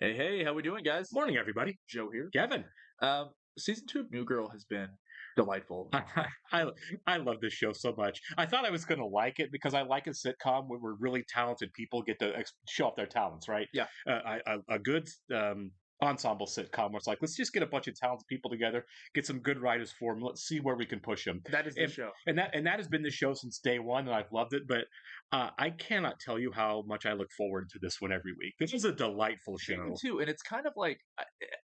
Hey, hey, how we doing, guys? Morning, everybody. Joe here. Kevin. Season 2 of New Girl has been delightful. I I love this show so much. I thought I was going to like it because I like a sitcom where really talented people get to show off their talents, right? Yeah, A good ensemble sitcom where it's like, let's just get a bunch of talented people together, get some good writers for them, let's see where we can push them. that is the show. And that has been the show since day one, and I've loved it. But I cannot tell you how much I look forward to this one every week. This is a delightful Me show. too, and it's kind of like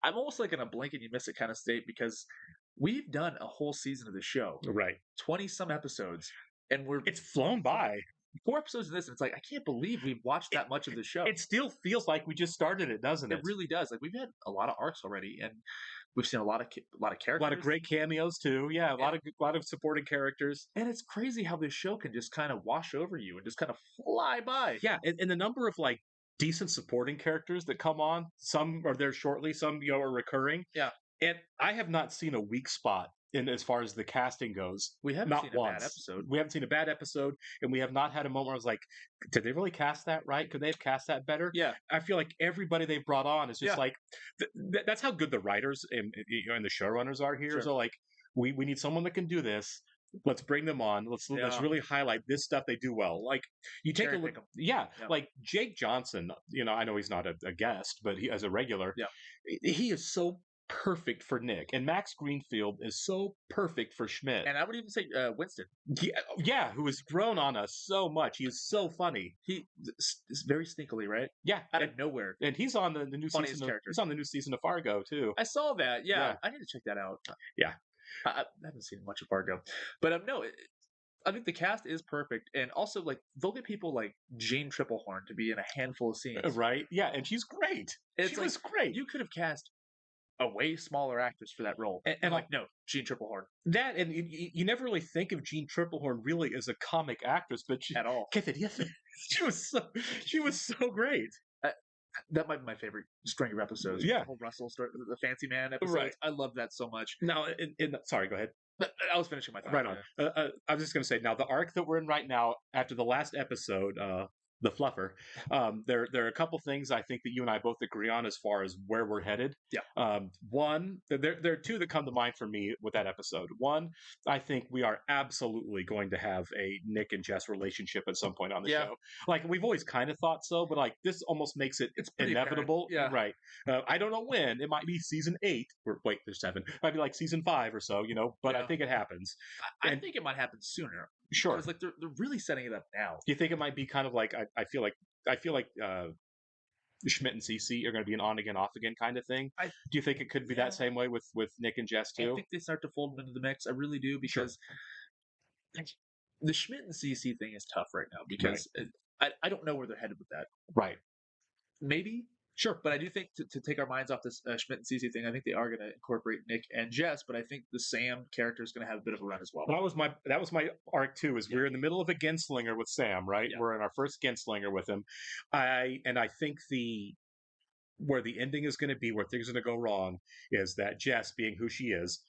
I'm almost like in a blink and you miss it kind of state because we've done a whole season of the show, Right. 20 some episodes, and we're It's flown by. 4 episodes of this, and it's like I can't believe we've watched that much of the show. It still feels like we just started it, doesn't it? It really does. Like we've had a lot of arcs already, and we've seen a lot of A characters, lot of great cameos too. Yeah, Yeah. a lot of supporting characters. and it's crazy how this show can just kind of wash over you and just kind of fly by. Yeah, and the number of like decent supporting characters that come on. Some are there shortly, some are recurring. Yeah. And I have not seen a weak spot in as far as the casting goes. We haven't Not seen a once. bad episode. We haven't seen a bad episode, and we have not had a moment where I was like, "Did they really cast that right? Could they have cast that better?" Yeah, I feel like everybody they've brought on is just Yeah. like that's how good the writers and the showrunners are here. Sure. So like, we need someone that can do this. Let's bring them on. Let's Yeah. really highlight this stuff they do well. Like you take Cherry a look, pick 'em. yeah, Yeah. like Jake Johnson. I know he's not a guest, but he as a regular, Yeah. he is so perfect for Nick, and Max Greenfield is so perfect for Schmidt. And I would even say Winston. Yeah, who has grown on us so much. He is so funny. He is very sneakily, right? Yeah, Out of nowhere. and he's on the new Funniest season. character. He's on the new season of Fargo too. I saw that. Yeah, Yeah. I need to check that out. Yeah. I haven't seen much of Fargo, but no, I think the cast is perfect, and also like they'll get people like Jean Triplehorn to be in a handful of scenes. Right? Yeah, and she's great. It's She like was great. you could have cast a way smaller actress for that role, And- and and like no, Jean Triplehorn That and you never really think of Jean Triplehorn really as a comic actress, but she, at all. she was so great. That might be my favorite string of episodes. Yeah. The whole Russell story, the Fancy Man episode. Right. I love that so much. Now, sorry, go ahead. But I was finishing my thought. Right on. I was just going to say now the arc that we're in right now after the last episode, the fluffer. There are a couple things I think that you and I both agree on as far as where we're headed. Yeah. One, there are two that come to mind for me with that episode. One, I think we are absolutely going to have a Nick and Jess relationship at some point on the Yeah. show. Like we've always kind of thought so, but like this almost makes it It's pretty inevitable. apparent. Yeah. Right. I don't know when. It might be season 8. Or wait, there's 7. It might be like season 5 or so. But I Yeah. think it happens. I And- think it might happen sooner. Sure. Because like they're really setting it up now. Do you think it might be kind of like I feel like Schmidt and Cece are going to be an on again, off again kind of thing? I- Do you think it could be Yeah. that same way with Nick and Jess I too? think they start to fold them into the mix. I really do because the Schmidt and CC thing is tough right now because I don't know where they're headed with that. Right. Maybe, Sure. but I do think to take our minds off this Schmidt and CC thing, I think they are going to incorporate Nick and Jess. But I think the Sam character is going to have a bit of a run as well. That was my arc too. Is we're in the middle of a Genslinger with Sam, right? Yeah. We're in our first Genslinger with him. I think where the ending is going to be, where things are going to go wrong, is that Jess, being who she is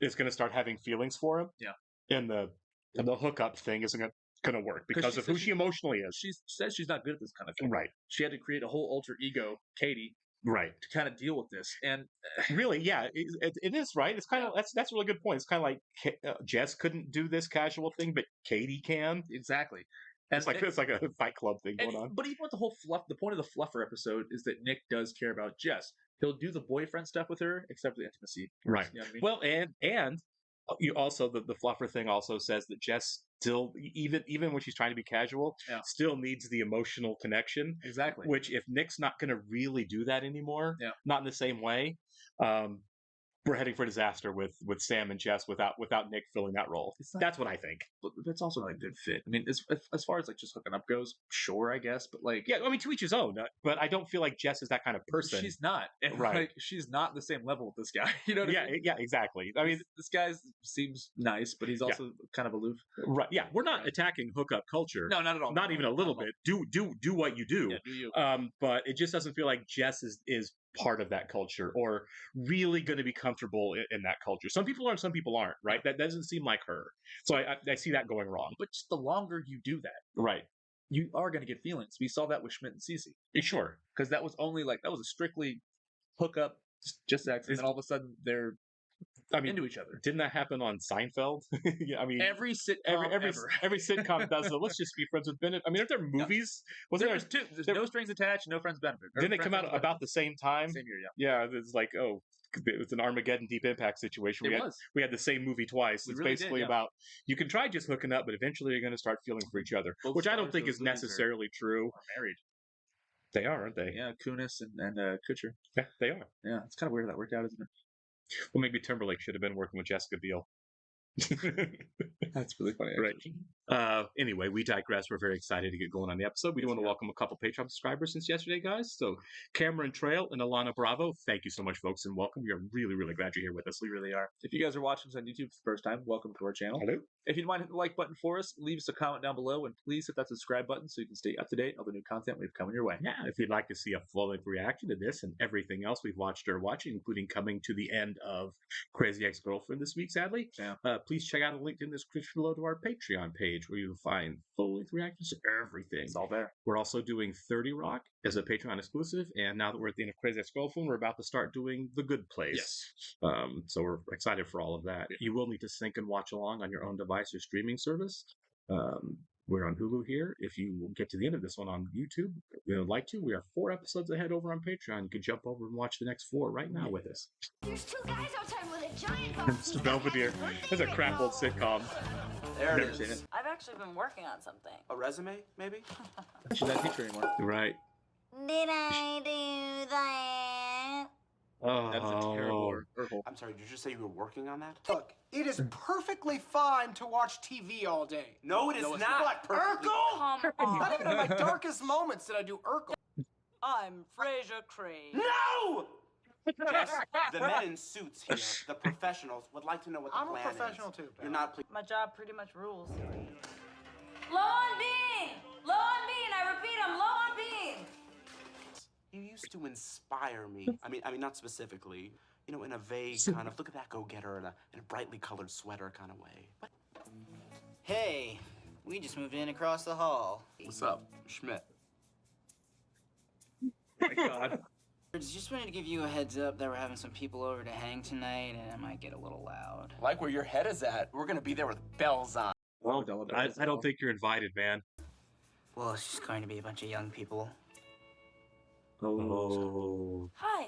going to start having feelings for him. Yeah. And the hookup thing isn't going to work because she of who says she emotionally is. She says she's not good at this kind of thing. Right. She had to create a whole alter ego, Katie, Right. to kind of deal with this. And Really, yeah, it is right. It's kind of that's a really good point. It's kind of like Jess couldn't do this casual thing, but Katie can. exactly. And It's like a Fight Club thing going on. But even with the whole fluff, the point of the fluffer episode is that Nick does care about Jess. He'll do the boyfriend stuff with her, except for the intimacy. Right. You know what I mean? Well, and you also the fluffer thing also says that Jess still even when she's trying to be casual, Yeah. still needs the emotional connection. exactly. Which if Nick's not going to really do that anymore, Yeah. not in the same way, we're heading for disaster with Sam and Jess without Nick filling that role. It's not- That's what I think. But that's also not a good fit. I mean, as far as like just hooking up goes, sure, I guess. But like, Yeah, I mean to each his own. But I don't feel like Jess is that kind of person. she's not. And Right. like, she's not the same level with this guy. You know what I mean? yeah, exactly. I mean, this guy seems nice, but he's also kind of aloof. right? Yeah, we're not Right. attacking hookup culture. No, not at all. Not even a little Not at bit. Do what you do. all. Yeah, do you? But it just doesn't feel like Jess is part of that culture or really going to be comfortable in that culture. Some people are, and some people aren't. Right? That doesn't seem like her. So I see that going wrong. But just the longer you do that, Right. you are going to get feelings. We saw that with Schmidt and Cece Sure. because that was only like that was a strictly hookup, just sex, and then all of a sudden they're I mean, into each other. didn't that happen on Seinfeld? Yeah, I mean, Every sitcom every ever. every sitcom does it. Let's just be friends with Bennett. I mean, aren't there movies? Wasn't There's two. There's there- no strings attached, no friends benefit. Or Didn't it friends come out with benefit. about the same time? Same year? Yeah, Yeah, it's like, oh, it was an Armageddon Deep Impact situation. it was. We had the same movie twice. We It's really did, basically yeah. about you can try just hooking up, but eventually you're going to start feeling for each other, Both which I don't stars think of is those movies necessarily true. Are married. They are, aren't they? Yeah, Kunis and Kutcher. Yeah, they are. Yeah, it's kind of weird that worked out, isn't it? Well, maybe Timberlake should have been working with Jessica Biel. That's really funny. Right. Actually. Anyway, we digress. We're very excited to get going on the episode. We do want to welcome a couple Patreon subscribers since yesterday, guys. So Cameron Trail and Alana Bravo, thank you so much, folks, and welcome. We are really, really glad you're here with us. We really are. If you guys are watching us on YouTube for the first time, welcome to our channel. Hello. If you'd mind hitting the like button for us, leave us a comment down below, and please hit that subscribe button so you can stay up to date on all the new content we've coming your way. Yeah, if you'd like to see a full-length reaction to this and everything else we've watched or watching, including coming to the end of Crazy Ex-Girlfriend this week, sadly, please check out a link in the description below to our Patreon page where you'll find full-length reactions to everything. It's all there. We're also doing 30 Rock as a Patreon exclusive, and now that we're at the end of Crazy Ex-Girlfriend, we're about to start doing The Good Place. Yes. So we're excited for all of that. You will need to sync and watch along on your own device or streaming service. We're on Hulu here. If you get to the end of this one on YouTube, we would like to. We are 4 episodes ahead over on Patreon. You can jump over and watch the next 4 right now with us. There's 2 guys outside with a giant box. Belvedere. That's a crap old sitcom. There it Never is. seen it. I've actually been working on something. A resume, maybe? She's not a teacher anymore. Right. Did I do that? Oh, That's a terrible Urkel. I'm sorry, did you just say you were working on that? Look, it is perfectly fine to watch TV all day. No, it is it's not. not. Urkel? Come Not on. even in my darkest moments did I do Urkel. I'm Fraser Crane. No! Jess, the men in suits here, the professionals, would like to know what the I'm a plan professional is. too, pal. You're not pleased. My job pretty much rules. Low on bean! Low on bean! I repeat, I'm low on bean! You used to inspire me. I mean, not specifically. You know, in a vague kind of look at that go-getter in a brightly colored sweater kind of way. What? Hey, we just moved in across the hall. What's up, Schmidt? My God. Just wanted to give you a heads up that we're having some people over to hang tonight, and it might get a little loud. Like where your head is at. We're gonna be there with bells on. Well, Adele I Dazeem. don't think you're invited, man. Well, it's just going to be a bunch of young people. Oh. Hi.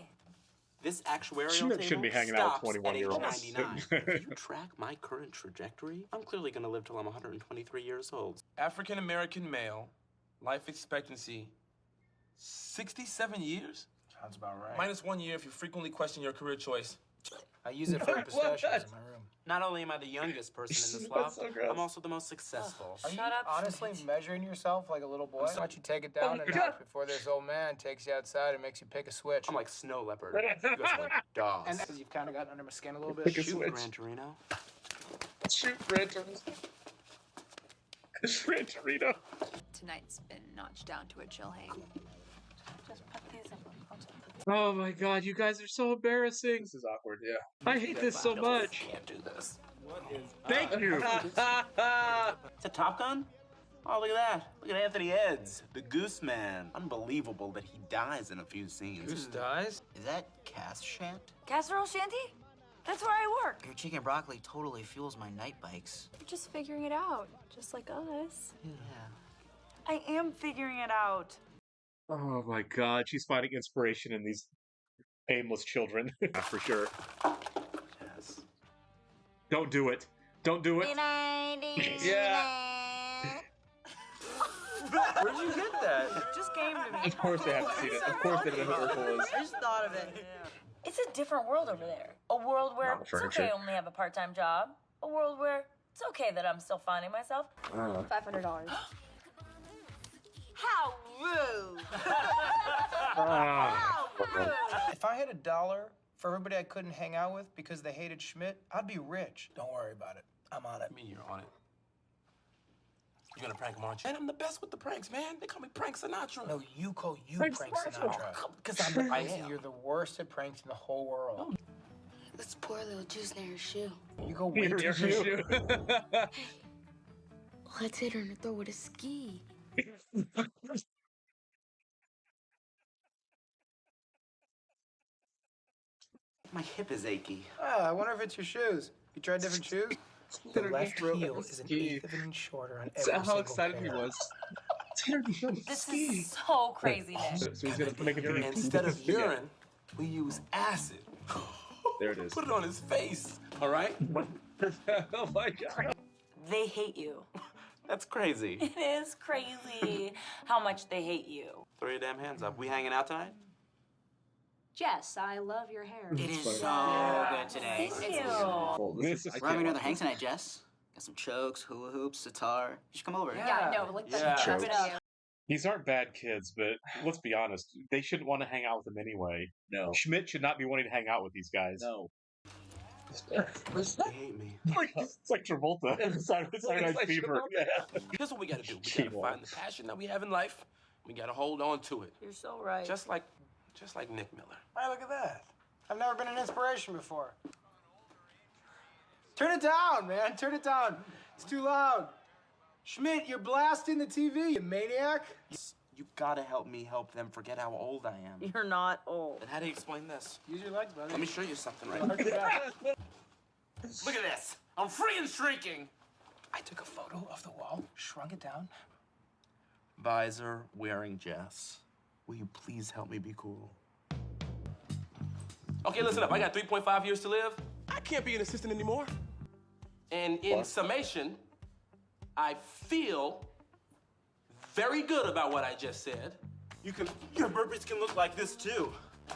This actuarial Schmidt table shouldn't be hanging out with stops at age 21-year-olds. 99. Do you track my current trajectory? I'm clearly gonna live till I'm 123 years old. African American male, life expectancy 67 years? Sounds about right. Minus 1 year if you frequently question your career choice. I use it for the pistachios in my room. Not only am I the youngest person in this That's loft, so gross. I'm also the most successful. Are you Shut up, honestly Schmidt. measuring yourself like a little boy? Why don't you take it down a notch before this old man takes you outside and makes you pick a switch? I'm like Snow Leopard. You guys are like dogs. And because you've kind of gotten under my skin a little bit. Pick a Shoot, switch. Gran Torino. Shoot, Ranchers. Gran Torino. Tonight's been notched down to a chill hang. Just put these in. Oh my God, you guys are so embarrassing. This is awkward. Yeah. I hate this so much. Can't do this. Thank you. It's a Top Gun? Oh, look at that. Look at Anthony Eds, the Goose Man. Unbelievable that he dies in a few scenes. Goose dies? Is that Cass Shant? Casserole shanty? That's where I work. Your chicken broccoli totally fuels my night bikes. We're just figuring it out, just like us. Yeah. I am figuring it out. Oh my God, she's finding inspiration in these aimless children. For sure. Yes. Don't do it. Don't do it. Did I do Yeah. that? Where'd you get that? It just came to me. Of course they have to see it. Of course they know who Urkel is. I just thought of it. It's a different world over there. A world where Not it's okay furniture. I only have a part-time job. A world where it's okay that I'm still finding myself. $500. How rude! Ah. How rude! If I had $1 for everybody I couldn't hang out with because they hated Schmidt, I'd be rich. Don't worry about it. I'm on it. I mean, you're on it. You're gonna prank him, aren't you? And I'm the best with the pranks, man. They call me Prank Sinatra. No, you call you Prank Sinatra. Because I'm the I see you're the worst at pranks in the whole world. Let's pour a little juice near her shoe. You go way too Your soon. shoe. Let's hit her in the throat with a ski. My hip is achy. I wonder if it's your shoes. You tried different shoes? The Tanner left Nero heel and is an ski. eighth of an inch shorter on Is every that how single excited he pair. was? Tanner Nero This ski. is so crazy, Nick. So he's gonna Make it urine. Instead of urine, we use acid. There it is. Put it on his face, all right? Oh my god. They hate you. That's crazy. It is crazy how much they hate you. Throw your damn hands up. We hanging out tonight? Jess, I love your hair. It is so good today. Thank you. Well, This is- We're having another hang tonight, Jess. Got some chokes, hula hoops, sitar. You should come over. Yeah, I know. Like Yeah. Trust me. These aren't bad kids, but let's be honest. They shouldn't want to hang out with them anyway. No. Schmidt should not be wanting to hang out with these guys. No. They hate me. It's like Travolta. Saturday Night like Fever. Travolta. Here's what we gotta do. We Keep gotta find the passion that we have in life. We gotta hold on to it. You're so right. Just like Nick Miller. Hey, look at that. I've never been an inspiration before. Turn it down, man. Turn it down. It's too loud. Schmidt, you're blasting the TV, you maniac. You gotta help me help them forget how old I am. You're not old. And how do you explain this? Use your legs, buddy. Let me show you something right Arch now. your back. Look at this. I'm freaking shrinking. I took a photo of the wall, shrunk it down. Visor wearing Jess. Will you please help me be cool? Okay, listen up. I got 3.5 years to live. I can't be an assistant anymore. And in summation, I feel very good about what I just said. Your burpees can look like this too.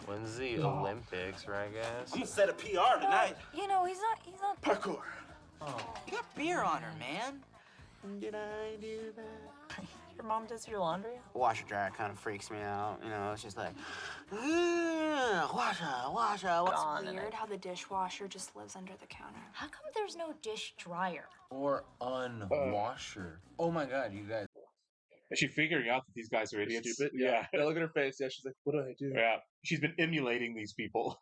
When's the Olympics, right, guys? I'm gonna set a PR tonight. You know, he's not Parkour. You got beer on her, man. Did I do that? Your mom does your laundry? Washer dryer kind of freaks me out. You know, it's just like, washer. On and Weird how the dishwasher just lives under the counter. How come there's no dish dryer? Or unwasher. Oh my god, you guys. Is she figuring out that these guys are idiots? Stupid. Yeah. Yeah. Look at her face. Yeah, she's like, what did I do? Yeah. She's been emulating these people.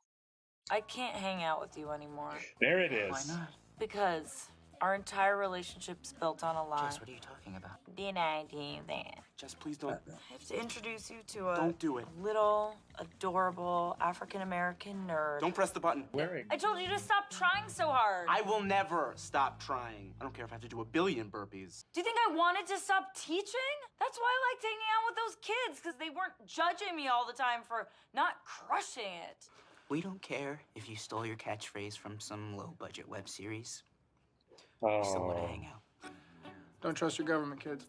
I can't hang out with you anymore There it is. Why not? because our entire relationship's built on a lie. Jess, what are you talking about? Did I do that? Jess, please don't. I have to introduce you to a Don't do it. little, adorable African-American nerd. Don't press the button. Wearing. I told you to stop trying so hard. I will never stop trying. I don't care if I have to do 1 billion burpees. Do you think I wanted to stop teaching? That's why I liked hanging out with those kids, because they weren't judging me all the time for not crushing it. We don't care if you stole your catchphrase from some low-budget web series. Oh. We still want to hang out. Don't trust your government, kids.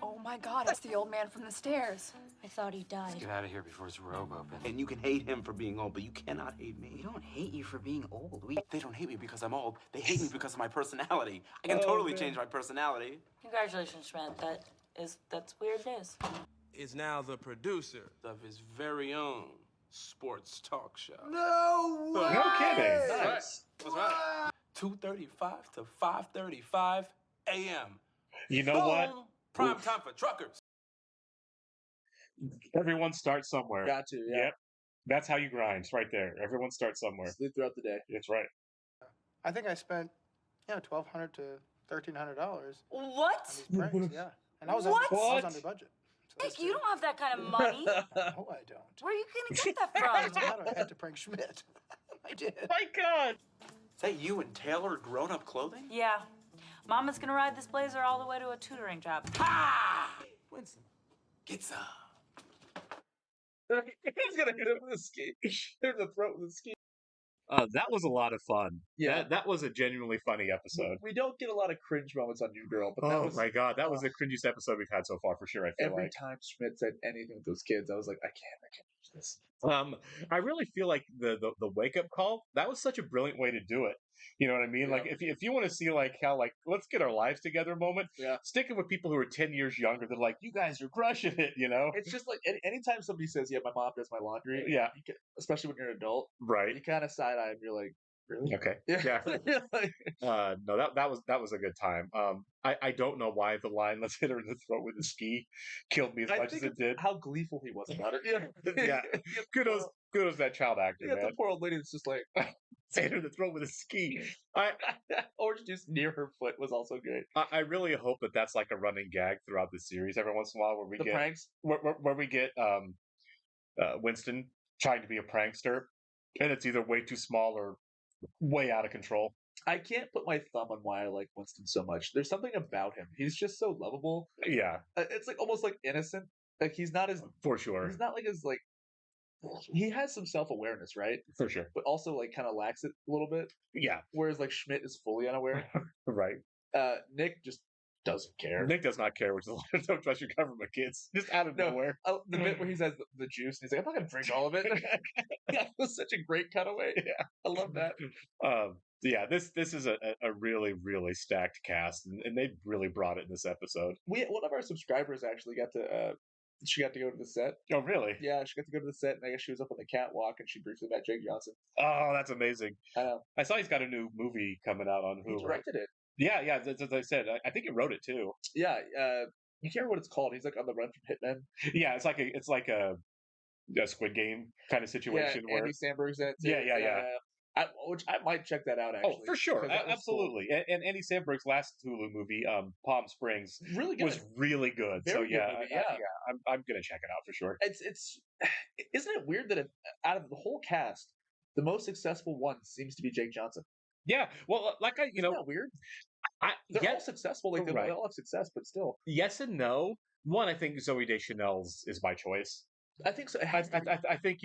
Oh my god, it's the old man from the stairs. I thought he died. Get out of here before his robe opens. And you can hate him for being old, but you cannot hate We me. don't hate you for being old. They don't hate me because I'm old. They hate me because of my personality. I can totally change my personality. Congratulations, Schmidt. That's weird news. Is now the producer of his very own sports talk show. No way! No kidding. Nice. That's right. 2:35 to 5:35 a.m. You know what? Boom. Prime time for truckers. Everyone starts somewhere. Got to, yeah. Yep. That's how you grind, right there. Everyone starts somewhere. Sleep throughout the day. That's right. I think I spent, $1,200 to $1,300 on What? these pranks. Yeah, and I was What? I was under budget. So Nick, you don't have that kind of money. No, I don't. Where are you gonna get that Doesn't from? matter. I had to prank Schmidt. I did. My God. Is that you in tailored grown-up clothing? Yeah. Mama's gonna ride this blazer all the way to a tutoring job. Ha! Winston, get some. He's gonna hit him with a ski. Hit him in the throat with a ski. That was a lot of fun. Yeah. That was a genuinely funny episode. We don't get a lot of cringe moments on New Girl, but that Oh was my God. That was the cringiest episode we've had so far, for sure, I feel every like. time Schmidt said anything with those kids, I was like, I can't use this. I really feel like the wake up call, that was such a brilliant way to do it. You know what I mean? Yeah. Like if you want to see like how like let's get our lives together moment, Yeah. sticking with people who are 10 years younger, they're like, you guys are crushing it, you know? It's just like anytime somebody says, "Yeah, my mom does my laundry," Yeah. you can, especially when you're an adult, Right. you kind of side eye and you're like, "Really?" Okay. Yeah. Yeah. Like, No, that was a good time. I don't know why the line "let's hit her in the throat with a ski" killed me as I much think as it did. how gleeful he was about it. Yeah. Yeah. Kudos to that child actor, You got man. the poor old lady that's just like, hit her in the throat with a ski. Orange juice near her foot was also good. I really hope that that's like a running gag throughout the series every once in a while, where we The get pranks. where we get Winston trying to be a prankster, and it's either way too small or way out of control. I can't put my thumb on why I like Winston so much. There's something about him. He's just so lovable. Yeah, It's like almost like innocent. Like he's not as for sure, he's not like as like he has some self awareness, right? for sure. But also like kind of lacks it a little bit. Yeah, Whereas like Schmidt is fully unaware. right. Nick just doesn't care. Nick does not care, which is a lot of don't trust your government kids. Just out of nowhere. The bit where he says the juice, and he's like, "I'm not gonna drink all of it." That was such a great cutaway. Yeah, I love that. Yeah, this is a really, really stacked cast, and they really brought it in this episode. One of our subscribers actually got to. She got to go to the set. Oh, really? Yeah, she got to go to the set, and I guess she was up on the catwalk, and she briefly met Jake Johnson. Oh, that's amazing. I know. I saw he's got a new movie coming out on He Hulu. directed it. Yeah, as I said, I think he wrote it too. Yeah, you can't remember what it's called. He's like on the run from hitmen. Yeah, it's like a Squid Game kind of situation Yeah, where Andy Samberg's in it too. Yeah. Which I might check that out actually. Oh, for sure, 'cause that was cool. absolutely. And Andy Samberg's last Hulu movie, Palm Springs, Really good. was really good. Very So good yeah, movie, yeah. I'm gonna check it out for sure. It's isn't it weird that out of the whole cast, the most successful one seems to be Jake Johnson? Yeah, well, like Isn't that weird? They're all yes, successful. Like they Right. all have success, but still, yes and no. One, I think Zoe Deschanel's is my choice. I think so. It I, has to be. I think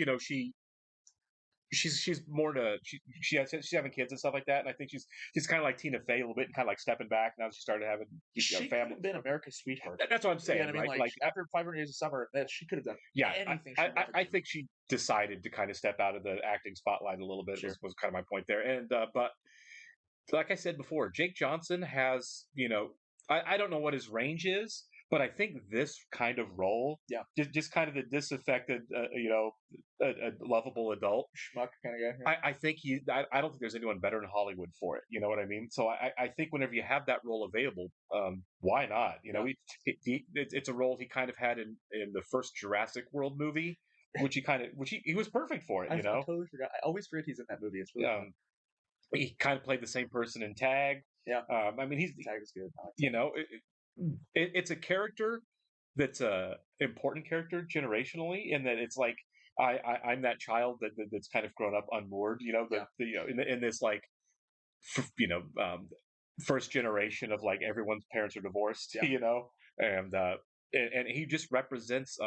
she's more to she's having kids and stuff like that, and I think she's kind of like Tina Fey a little bit, and kind of like stepping back now that she started having She could family. have been America's sweetheart. That's what I'm saying, Yeah, I mean, right? like after 500 Days of Summer, she could have done Yeah, anything. she wanted I to. think she decided to kind of step out of the acting spotlight a little bit. Sure. Was kind of my point there, and but like I said before, Jake Johnson has I don't know what his range is, but I think this kind of role, just kind of the disaffected, a lovable adult schmuck kind of guy. I think I don't think there's anyone better in Hollywood for it. You know what I mean? So I think whenever you have that role available, why not? It's a role he kind of had in the first Jurassic World movie, which he was perfect for it. I totally forgot. I always forget he's in that movie. It's really fun. He kind of played the same person in Tag. Yeah. I mean, Tag is good. It's a character that's a important character generationally, in that it's like I'm that child that's kind of grown up unmoored. In this like first generation of like everyone's parents are divorced. And he just represents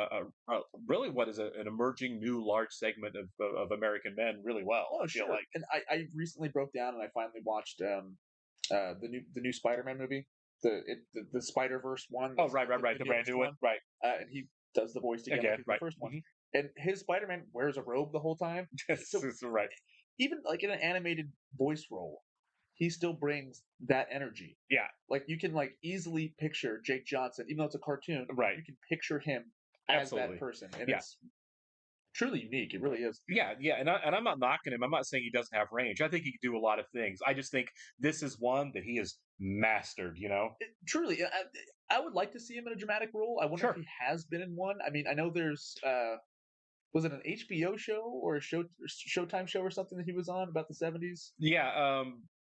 really what is an emerging new large segment of American men really well. Oh, I feel sure. like. And I recently broke down and I finally watched the new Spider-Man movie, the Spider-Verse one. Oh, right, the brand new one, right? And he does the voice again, like right. the first one. And his Spider-Man wears a robe the whole time. So right. Even like in an animated voice role, he still brings that energy. Yeah. Like you can like easily picture Jake Johnson, even though it's a cartoon. Right. You can picture him as Absolutely. that person, and it's truly unique. It really is. Yeah, and I'm not knocking him. I'm not saying he doesn't have range. I think he can do a lot of things. I just think this is one that he has mastered. Truly, I would like to see him in a dramatic role. I wonder if he has been in one. I mean, I know there's was it an HBO show or a Showtime show or something that he was on about the 70s? Yeah,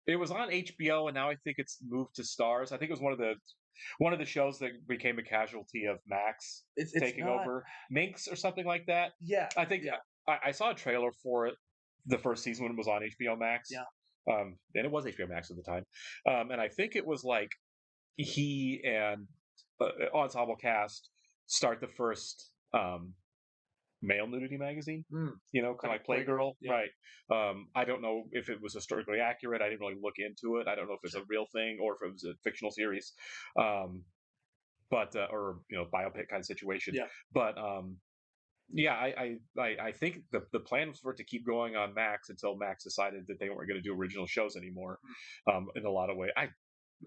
it was on HBO, and now I think it's moved to Stars. I think it was one of the shows that became a casualty of Max taking over, Minx or something like that. Yeah, I think I saw a trailer for it the first season when it was on HBO Max. Yeah, and it was HBO Max at the time, and I think it was like he and ensemble cast start the first male nudity magazine, kind of like Playgirl, right? I don't know if it was historically accurate. I didn't really look into it. I don't know if it's a real thing or if it was a fictional series, but or biopic kind of situation. Yeah, but I think the plan was for it to keep going on Max until Max decided that they weren't going to do original shows anymore. In a lot of ways,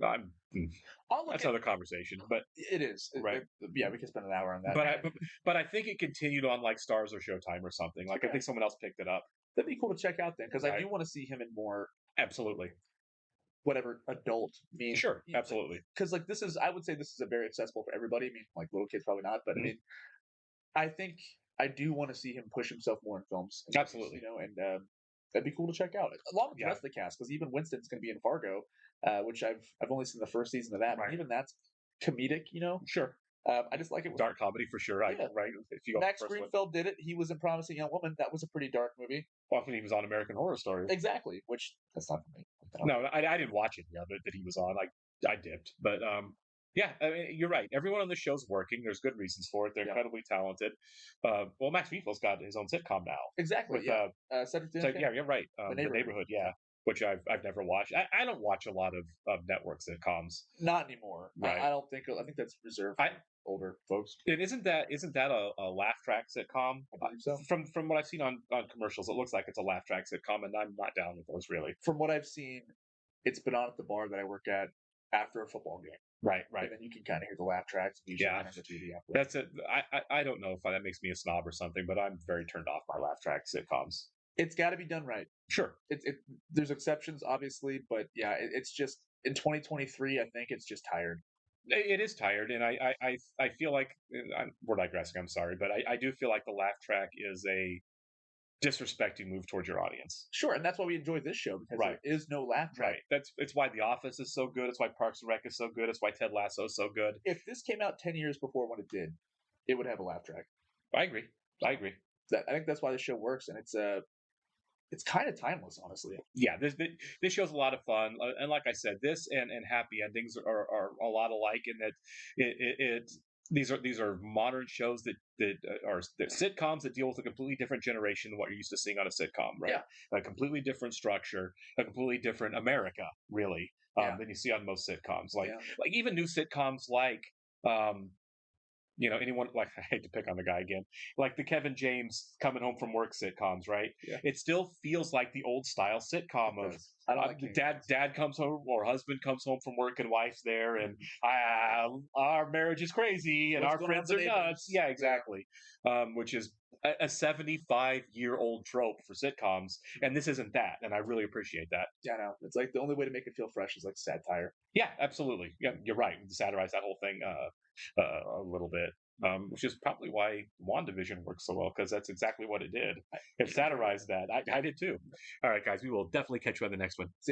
that's another conversation, but it is right. We can spend an hour on that. But I think it continued on like Stars or Showtime or something. Like I think someone else picked it up. That'd be cool to check out then, because I do want to see him in more. Absolutely. Whatever adult means. Sure, absolutely. Because like I would say this is a very accessible for everybody. I mean, like little kids probably not, but I mean, I think I do want to see him push himself more in films. Absolutely. And that'd be cool to check out, along with the rest of the cast, because even Winston's going to be in Fargo, which I've only seen the first season of that, and even that's comedic, Sure. I just like it. Dark comedy for sure, right? If you go Max Greenfield did it. He was in Promising Young Woman. That was a pretty dark movie. Often he was on American Horror Story. Exactly, which that's not for me. No, I didn't watch it. Yeah, that he was on. I dipped, but yeah, I mean, you're right. Everyone on the show's working. There's good reasons for it. They're incredibly talented. Well, Max Greenfield's got his own sitcom now. Exactly. With, Cedric yeah, you're right. The The Neighborhood, yeah. Which I've never watched. I don't watch a lot of network sitcoms. Not anymore. Right. I don't think. I think that's reserved for older folks. And isn't that a laugh track sitcom? I believe so. From what I've seen on commercials, it looks like it's a laugh track sitcom, and I'm not down with those really. From what I've seen, it's been on at the bar that I work at after a football game. Right. And then you can kind of hear the laugh tracks. And Yeah. the TV after. That's it. I don't know if that makes me a snob or something, but I'm very turned off by laugh track sitcoms. It's got to be done right. Sure. There's exceptions, obviously, but yeah, it's just in 2023. I think it's just tired. It is tired, and I feel like we're digressing. I'm sorry, but I do feel like the laugh track is a disrespecting move towards your audience. Sure, and that's why we enjoy this show, because there is no laugh track. Right. It's why The Office is so good. It's why Parks and Rec is so good. It's why Ted Lasso is so good. If this came out 10 years before when it did, it would have a laugh track. I agree. I think that's why the show works, and it's kind of timeless, honestly. Yeah, this show's a lot of fun, and like I said, this and Happy Endings are a lot alike in that these are modern shows that are sitcoms that deal with a completely different generation than what you're used to seeing on a sitcom, right? Yeah. A completely different structure, a completely different America, really, than you see on most sitcoms. Like even new sitcoms like anyone, like, I hate to pick on the guy again, like the Kevin James Coming Home from Work sitcoms, right? Yeah. It still feels like the old style sitcom of dad comes home or husband comes home from work and wife's there, and our marriage is crazy and our friends are nuts. Yeah, exactly. Which is a 75-year-old trope for sitcoms, and this isn't that, and I really appreciate that. Yeah, I know. It's like the only way to make it feel fresh is like satire. Yeah, absolutely. Yeah, you're right. Satirize that whole thing a little bit, which is probably why WandaVision works so well, because that's exactly what it did. It satirized that. I did too. All right, guys, we will definitely catch you on the next one. See